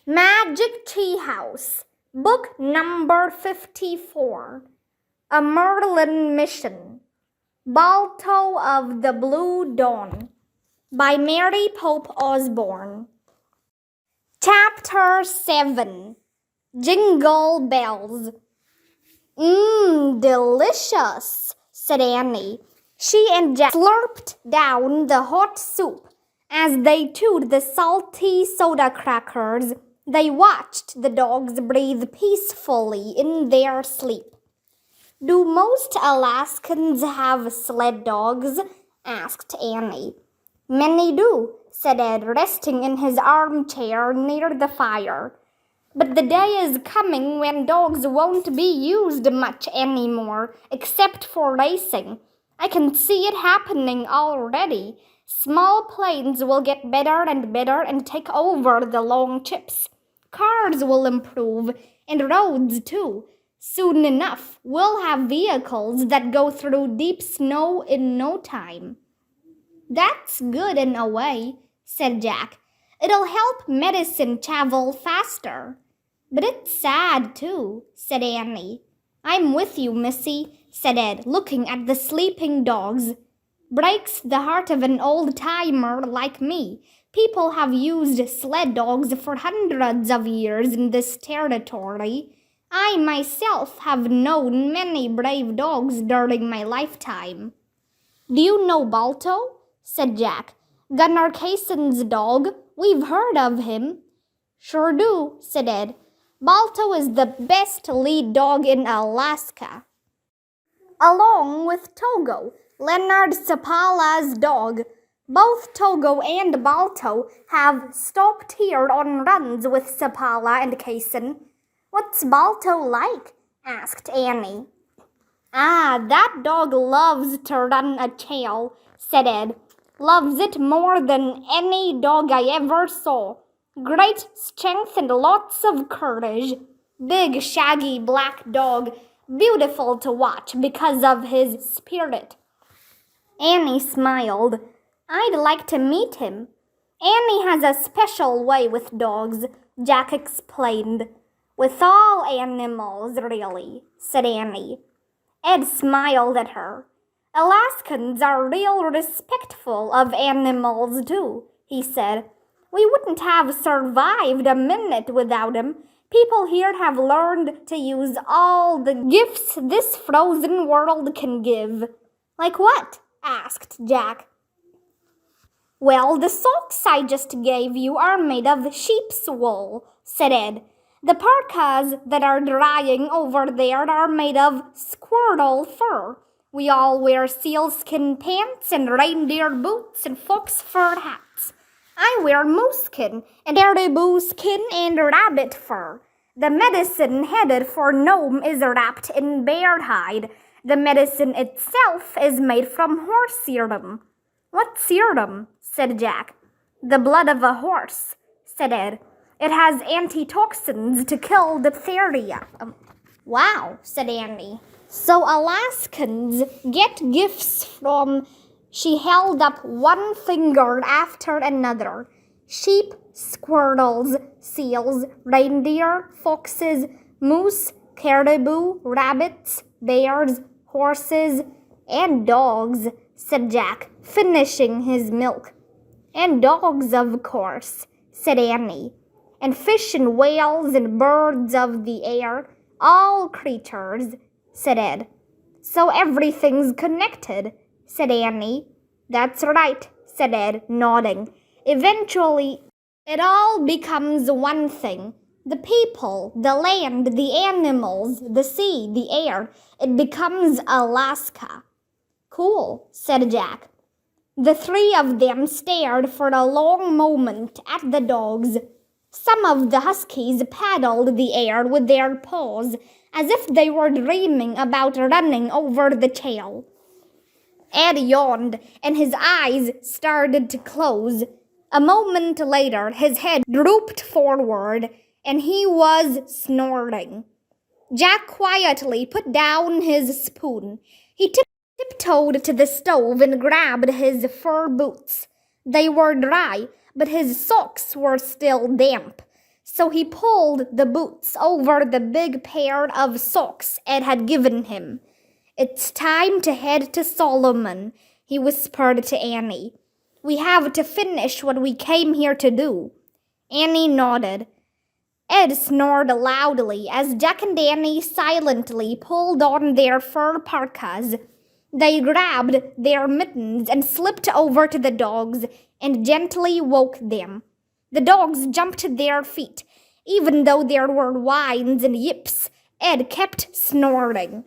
Magic Tree House, Book Number 54, A Merlin Mission, Balto of the Blue Dawn, by Mary Pope Osborne. Chapter 7, Jingle Bells. Delicious, said Annie. She and Jack slurped down the hot soup. As they chewed the salty soda crackers, they watched the dogs breathe peacefully in their sleep. Do most Alaskans have sled dogs? Asked Annie. Many do, said Ed, resting in his armchair near the fire. But the day is coming when dogs won't be used much anymore, except for racing. I can see it happening already. Small planes will get better and take over the long trips. Cars will improve, and roads too. Soon enough, we'll have vehicles that go through deep snow in no time. That's good in a way, said Jack. It'll help medicine travel faster. But it's sad too, said Annie. I'm with you, Missy, said Ed, looking at the sleeping dogs. Breaks the heart of an old-timer like me. People have used sled dogs for hundreds of years in this territory. I myself have known many brave dogs during my lifetime. Do you know Balto? Said Jack. Gunnar Kaysen's dog. We've heard of him. Sure do, said Ed. Balto is the best lead dog in Alaska. Along with Togo, Leonard Sapala's dog. Both Togo and Balto have stopped here on runs with Sapala and Kaysen. What's Balto like? Asked Annie. That dog loves to run a trail, said Ed. Loves it more than any dog I ever saw. Great strength and lots of courage. Big, shaggy black dog, beautiful to watch because of his spirit. Annie smiled. I'd like to meet him. Annie has a special way with dogs, Jack explained. With all animals, really, said Annie. Ed smiled at her. Alaskans are real respectful of animals, too, he said. We wouldn't have survived a minute without him. People here have learned to use all the gifts this frozen world can give. Like what? Asked Jack. Well, the socks I just gave you are made of sheep's wool, said Ed. The parkas that are drying over there are made of squirrel fur. We all wear sealskin pants and reindeer boots and fox fur hats. I wear moose-skin and caribou skin and rabbit fur. The medicine headed for Nome is wrapped in bear hide. The medicine itself is made from horse serum. What serum? Said Jack. The blood of a horse, said Ed. It has antitoxins to kill diphtheria. Wow, said Annie. So Alaskans get gifts from... She held up one finger after another. Sheep, squirrels, seals, reindeer, foxes, moose, caribou, rabbits, bears, horses, and dogs, said Jack, finishing his milk. And dogs, of course, said Annie. And fish and whales and birds of the air, all creatures, said Ed. So everything's connected, said Annie. That's right, said Ed, nodding. Eventually, it all becomes one thing. The people, the land, the animals, the sea, the air. It becomes Alaska. Cool, said Jack. The three of them stared for a long moment at the dogs. Some of the huskies paddled the air with their paws, as if they were dreaming about running over the trail. Ed yawned, and his eyes started to close. A moment later, his head drooped forward, and he was snoring. Jack quietly put down his spoon. He tiptoed to the stove and grabbed his fur boots. They were dry, but his socks were still damp. So he pulled the boots over the big pair of socks Ed had given him. "It's time to head to Solomon," he whispered to Annie. "We have to finish what we came here to do." Annie nodded. Ed snored loudly as Jack and Annie silently pulled on their fur parkas. They grabbed their mittens and slipped over to the dogs and gently woke them. The dogs jumped to their feet. Even though there were whines and yips, Ed kept snoring.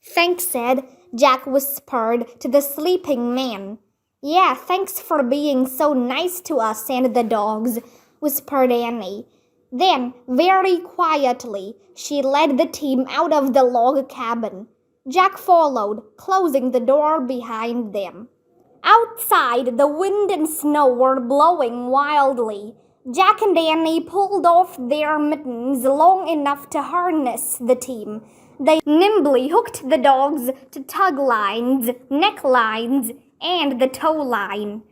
"Thanks, Ed," Jack whispered to the sleeping man. "Yeah, thanks for being so nice to us and the dogs," whispered Annie. Then, very quietly, she led the team out of the log cabin. Jack followed, closing the door behind them. Outside, the wind and snow were blowing wildly. Jack and Annie pulled off their mittens long enough to harness the team. They nimbly hooked the dogs to tug lines, neck lines, and the tow line.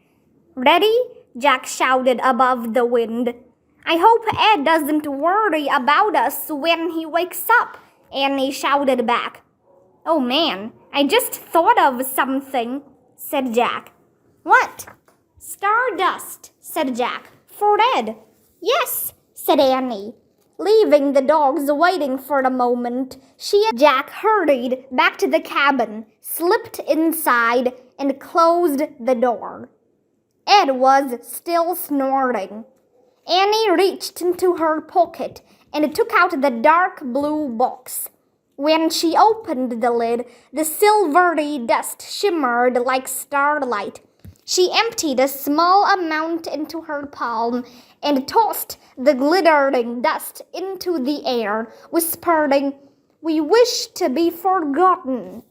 "Ready?" Jack shouted above the wind. "I hope Ed doesn't worry about us when he wakes up," Annie shouted back. "Oh man, I just thought of something," said Jack. "What?" "Stardust," said Jack. "For Ed." "Yes," said Annie. Leaving the dogs waiting for a moment, she and Jack hurried back to the cabin, slipped inside, and closed the door. Ed was still snoring. Annie reached into her pocket and took out the dark blue box. When she opened the lid, the silvery dust shimmered like starlight. She emptied a small amount into her palm and tossed the glittering dust into the air, whispering, "We wish to be forgotten."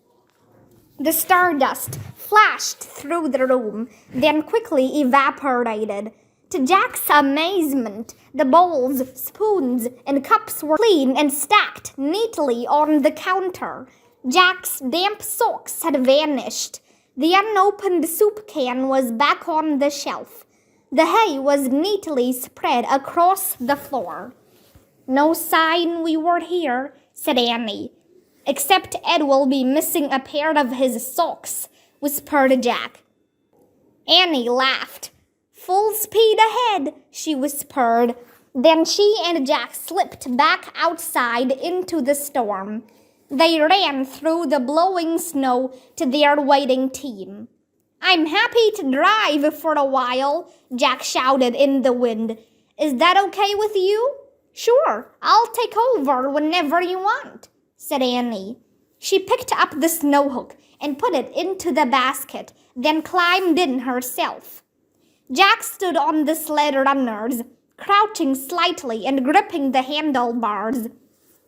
The stardust flashed through the room, then quickly evaporated. To Jack's amazement, the bowls, spoons, and cups were clean and stacked neatly on the counter. Jack's damp socks had vanished. The unopened soup can was back on the shelf. The hay was neatly spread across the floor. "No sign we were here," said Annie. "Except Ed will be missing a pair of his socks," whispered Jack. Annie laughed. "Full speed ahead," she whispered. Then she and Jack slipped back outside into the storm. They ran through the blowing snow to their waiting team. "I'm happy to drive for a while," Jack shouted in the wind. "Is that okay with you?" "Sure, I'll take over whenever you want," said Annie. She picked up the snow hook and put it into the basket, then climbed in herself. Jack stood on the sled runners, crouching slightly and gripping the handlebars.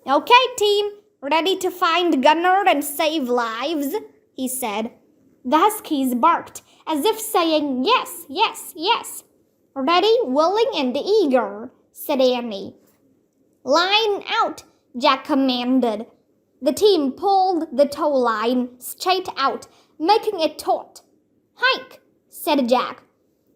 "Okay, team, ready to find Gunner and save lives?" he said. The huskies barked, as if saying, "Yes, yes, yes." "Ready, willing, and eager," said Annie. "Line out," Jack commanded. The team pulled the tow line straight out, making it taut. "Hike," said Jack.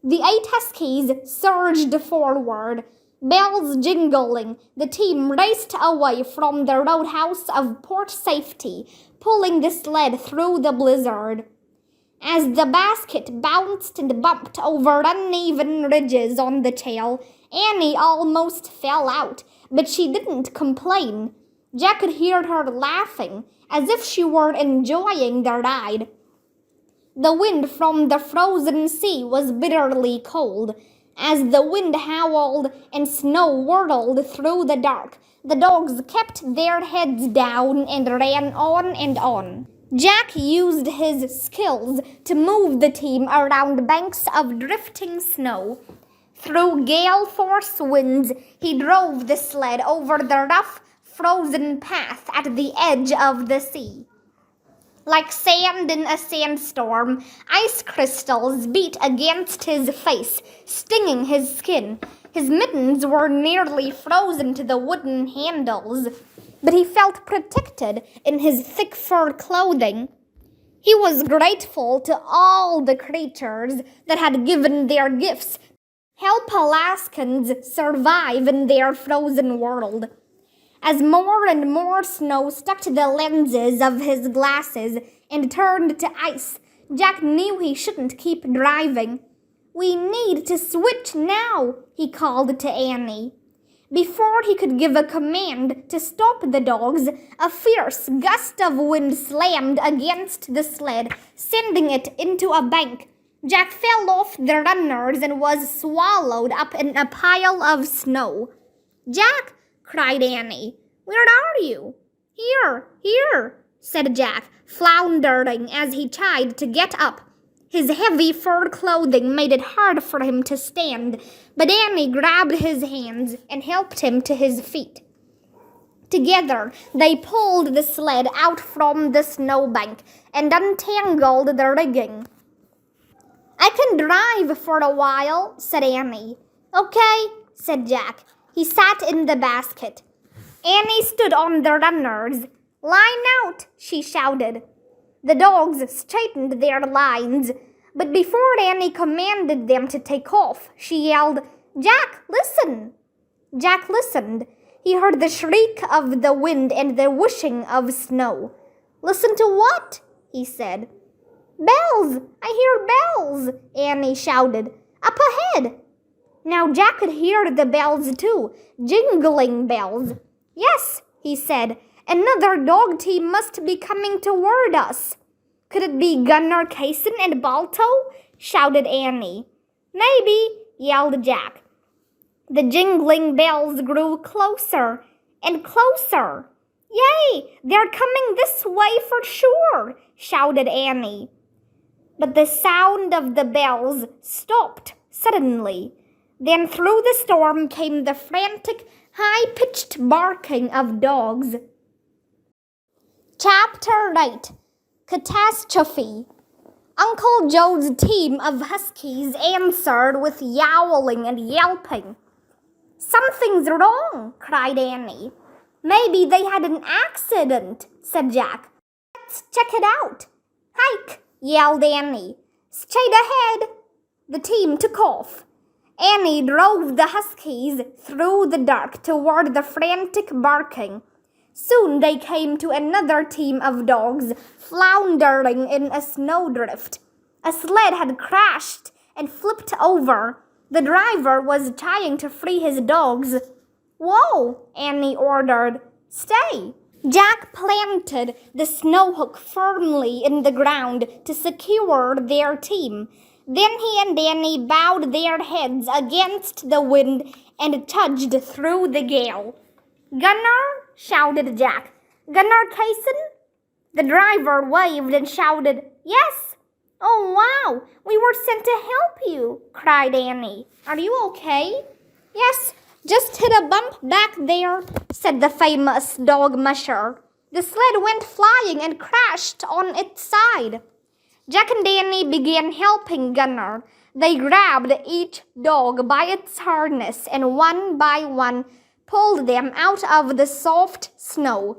The 8 huskies surged forward. Bells jingling, the team raced away from the roadhouse of Port Safety, pulling the sled through the blizzard. As the basket bounced and bumped over uneven ridges on the trail, Annie almost fell out, but she didn't complain. Jack could hear her laughing, as if she were enjoying the ride. The wind from the frozen sea was bitterly cold. As the wind howled and snow whirled through the dark, the dogs kept their heads down and ran on and on. Jack used his skills to move the team around banks of drifting snow. Through gale-force winds, he drove the sled over the rough, frozen path at the edge of the sea. Like sand in a sandstorm, ice crystals beat against his face, stinging his skin. His mittens were nearly frozen to the wooden handles, but he felt protected in his thick fur clothing. He was grateful to all the creatures that had given their gifts help Alaskans survive in their frozen world. As more and more snow stuck to the lenses of his glasses and turned to ice, Jack knew he shouldn't keep driving. "We need to switch now," he called to Annie. Before he could give a command to stop the dogs, a fierce gust of wind slammed against the sled, sending it into a bank. Jack fell off the runners and was swallowed up in a pile of snow. "Jack!" cried Annie. "Where are you?" Here, said Jack, floundering as he tried to get up. His heavy fur clothing made it hard for him to stand, but Annie grabbed his hands and helped him to his feet. Together, they pulled the sled out from the snowbank and untangled the rigging. "I can drive for a while," said Annie. "Okay," said Jack. He sat in the basket. Annie stood on the runners. "Line out," she shouted. The dogs straightened their lines, but before Annie commanded them to take off, she yelled, "Jack, listen!" Jack listened. He heard the shriek of the wind and the whooshing of snow. "Listen to what?" he said. "Bells! I hear bells!" Annie shouted. "Up ahead!" Now Jack could hear the bells too, jingling bells. "Yes," he said, "another dog team must be coming toward us." "Could it be Gunner, Kaysen, and Balto?" shouted Annie. "Maybe," yelled Jack. The jingling bells grew closer and closer. "Yay! They're coming this way for sure!" shouted Annie. But the sound of the bells stopped suddenly. Then through the storm came the frantic, high-pitched barking of dogs. Chapter 8. Catastrophe. Uncle Joe's team of huskies answered with yowling and yelping. "Something's wrong," cried Annie. "Maybe they had an accident," said Jack. "Let's check it out." "Hike!" yelled Annie. "Straight ahead." The team took off. Annie drove the huskies through the dark toward the frantic barking. Soon they came to another team of dogs floundering in a snowdrift. A sled had crashed and flipped over. The driver was trying to free his dogs. "Whoa," Annie ordered. "Stay." Jack planted the snow hook firmly in the ground to secure their team. Then he and Annie bowed their heads against the wind and trudged through the gale. "Gunner!" shouted Jack. "Gunner Kaysen?" The driver waved and shouted, "Yes!" "Oh, wow! We were sent to help you!" cried Annie. "Are you okay?" "Yes, just hit a bump back there," said the famous dog musher. The sled went flying and crashed on its side. Jack and Annie began helping Gunner. They grabbed each dog by its harness and one by one pulled them out of the soft snow.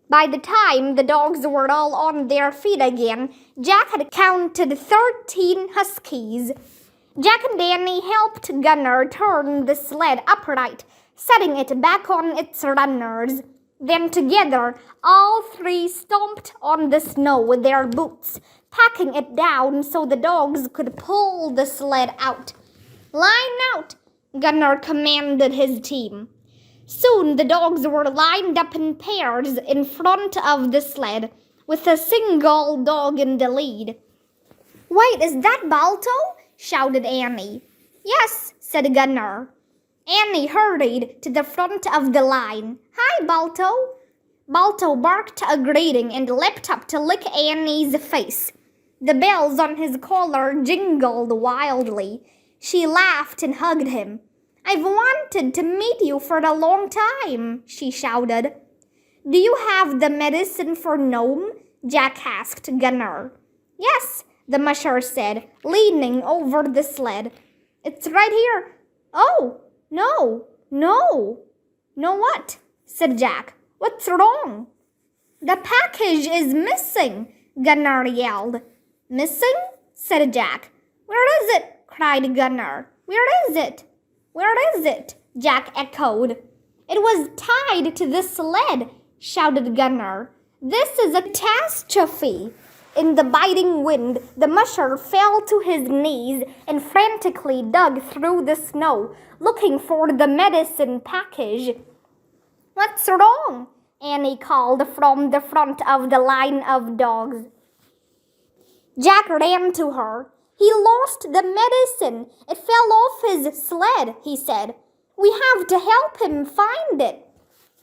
By the time the dogs were all on their feet again, Jack had counted 13 huskies. Jack and Annie helped Gunner turn the sled upright, setting it back on its runners. Then together, all three stomped on the snow with their boots, packing it down so the dogs could pull the sled out. "Line out!" Gunner commanded his team. Soon the dogs were lined up in pairs in front of the sled, with a single dog in the lead. "Wait, is that Balto?" shouted Annie. "Yes," said Gunner. Annie hurried to the front of the line. "Hi, Balto." Balto barked a greeting and leapt up to lick Annie's face. The bells on his collar jingled wildly. She laughed and hugged him. "I've wanted to meet you for a long time," she shouted. "Do you have the medicine for gnome?" Jack asked Gunner. "Yes," the musher said, leaning over the sled. "It's right here." "Oh, no. No what?" said Jack. "What's wrong?" "The package is missing," Gunner yelled. "Missing?" said Jack. "Where is it?" cried Gunner. Where is it? Where is it? Jack echoed. It was tied to the sled, shouted Gunnar. This is a catastrophe. In the biting wind, the musher fell to his knees and frantically dug through the snow, looking for the medicine package. What's wrong? Annie called from the front of the line of dogs. Jack ran to her. He lost the medicine. It fell off his sled, he said. We have to help him find it.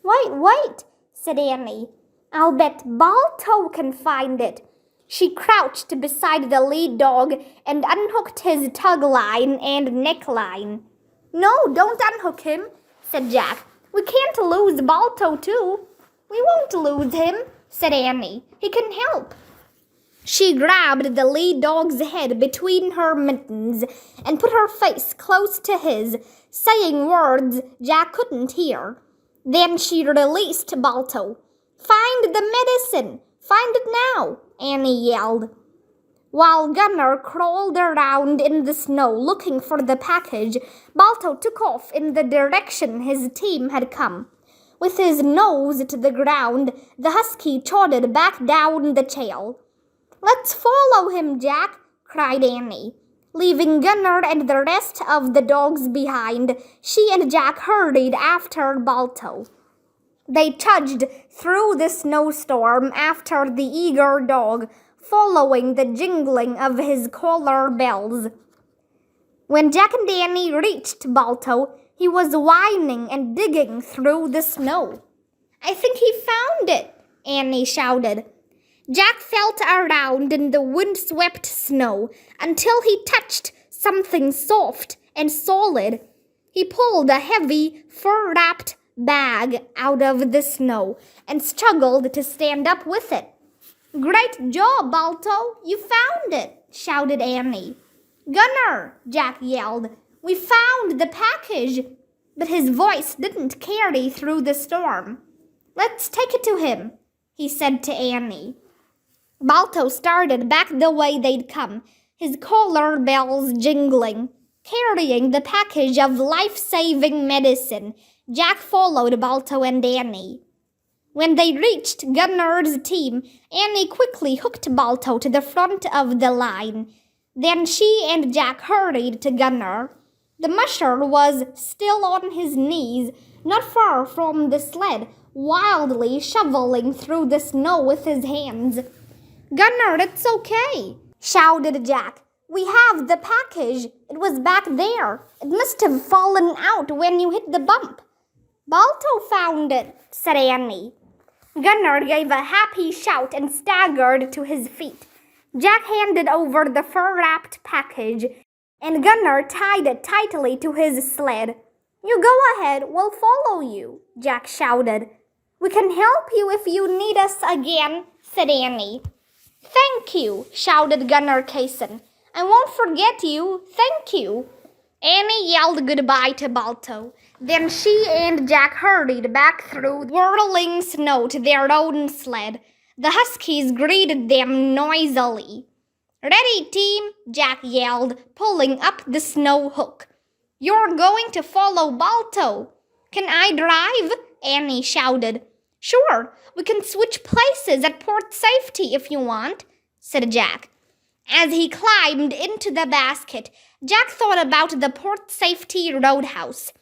Wait, said Annie. I'll bet Balto can find it. She crouched beside the lead dog and unhooked his tug line and neckline. No, don't unhook him, said Jack. We can't lose Balto too. We won't lose him, said Annie. He can help. She grabbed the lead dog's head between her mittens and put her face close to his, saying words Jack couldn't hear. Then she released Balto. Find the medicine! Find it now! Annie yelled. While Gunnar crawled around in the snow looking for the package, Balto took off in the direction his team had come. With his nose to the ground, the husky trotted back down the trail. Let's follow him, Jack, cried Annie. Leaving Gunnar and the rest of the dogs behind, she and Jack hurried after Balto. They trudged through the snowstorm after the eager dog, following the jingling of his collar bells. When Jack and Annie reached Balto, he was whining and digging through the snow. I think he found it, Annie shouted. Jack felt around in the wind-swept snow until he touched something soft and solid. He pulled a heavy, fur-wrapped bag out of the snow and struggled to stand up with it. Great job, Balto! You found it, shouted Annie. Gunnar, Jack yelled. We found the package. But his voice didn't carry through the storm. Let's take it to him, he said to Annie. Balto started back the way they'd come, his collar bells jingling. Carrying the package of life-saving medicine, Jack followed Balto and Annie. When they reached Gunnar's team, Annie quickly hooked Balto to the front of the line. Then she and Jack hurried to Gunnar. The musher was still on his knees, not far from the sled, wildly shoveling through the snow with his hands. Gunnar, it's okay, shouted Jack. We have the package. It was back there. It must have fallen out when you hit the bump. Balto found it, said Annie. Gunnar gave a happy shout and staggered to his feet. Jack handed over the fur-wrapped package, and Gunnar tied it tightly to his sled. You go ahead, we'll follow you, Jack shouted. We can help you if you need us again, said Annie. Thank you, shouted Gunnar Kaysen. I won't forget you, thank you. Annie yelled goodbye to Balto. Then she and Jack hurried back through whirling snow to their own sled. The huskies greeted them noisily. Ready, team, Jack yelled, pulling up the snow hook. You're going to follow Balto. Can I drive? Annie shouted. Sure, we can switch places at port safety if you want, said Jack. As he climbed into the basket, Jack thought about the port safety roadhouse.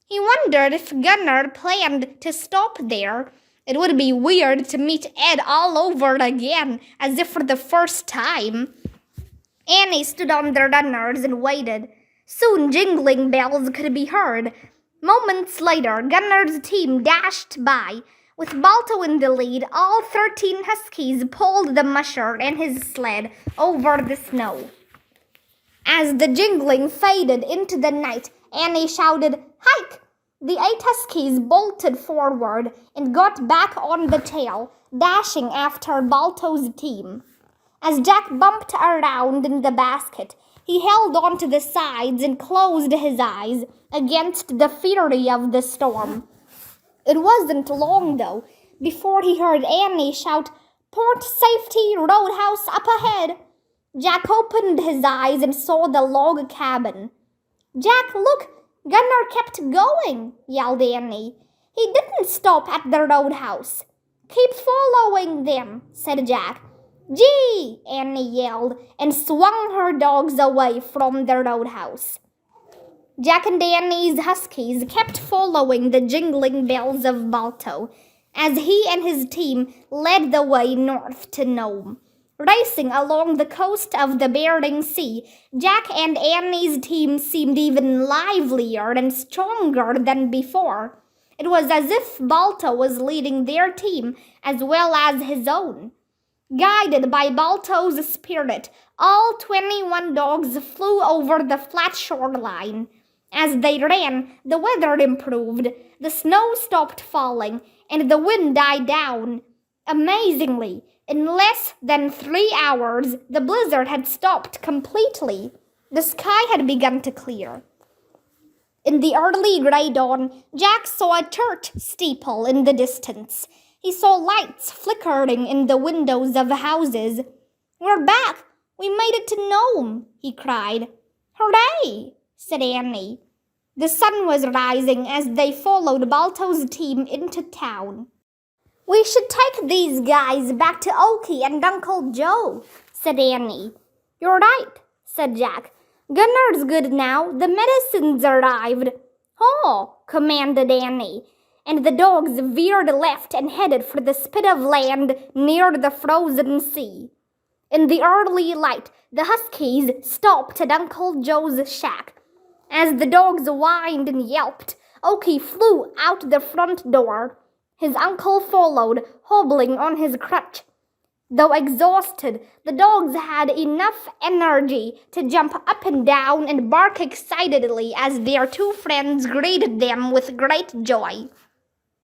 He wondered if Gunnar planned to stop there. It would be weird to meet Ed all over again, as if for the first time. Annie stood on the runners and waited. Soon jingling bells could be heard. Moments later, Gunnar's team dashed by. With Balto in the lead, all 13 huskies pulled the musher and his sled over the snow. As the jingling faded into the night, Annie shouted, Hike! The 8 huskies bolted forward and got back on the trail, dashing after Balto's team. As Jack bumped around in the basket, he held on to the sides and closed his eyes against the fury of the storm. It wasn't long, though, before he heard Annie shout, Port safety roadhouse up ahead. Jack opened his eyes and saw the log cabin. Jack, look! Gunner kept going, yelled Annie. He didn't stop at the roadhouse. Keep following them, said Jack. Gee! Annie yelled and swung her dogs away from the roadhouse. Jack and Annie's huskies kept following the jingling bells of Balto as he and his team led the way north to Nome. Racing along the coast of the Bering Sea, Jack and Annie's team seemed even livelier and stronger than before. It was as if Balto was leading their team as well as his own. Guided by Balto's spirit, all 21 dogs flew over the flat shoreline. As they ran, the weather improved, the snow stopped falling, and the wind died down. Amazingly, in less than 3 hours, the blizzard had stopped completely. The sky had begun to clear. In the early gray dawn, Jack saw a church steeple in the distance. He saw lights flickering in the windows of houses. We're back! We made it to Nome, he cried. Hooray! Said Annie. The sun was rising as they followed Balto's team into town. We should take these guys back to Okie and Uncle Joe, said Annie. You're right, said Jack. Gunner's good now. The medicine's arrived. Oh, commanded Annie, and the dogs veered left and headed for the spit of land near the frozen sea. In the early light, the huskies stopped at Uncle Joe's shack. As the dogs whined and yelped, Okie flew out the front door. His uncle followed, hobbling on his crutch. Though exhausted, the dogs had enough energy to jump up and down and bark excitedly as their two friends greeted them with great joy.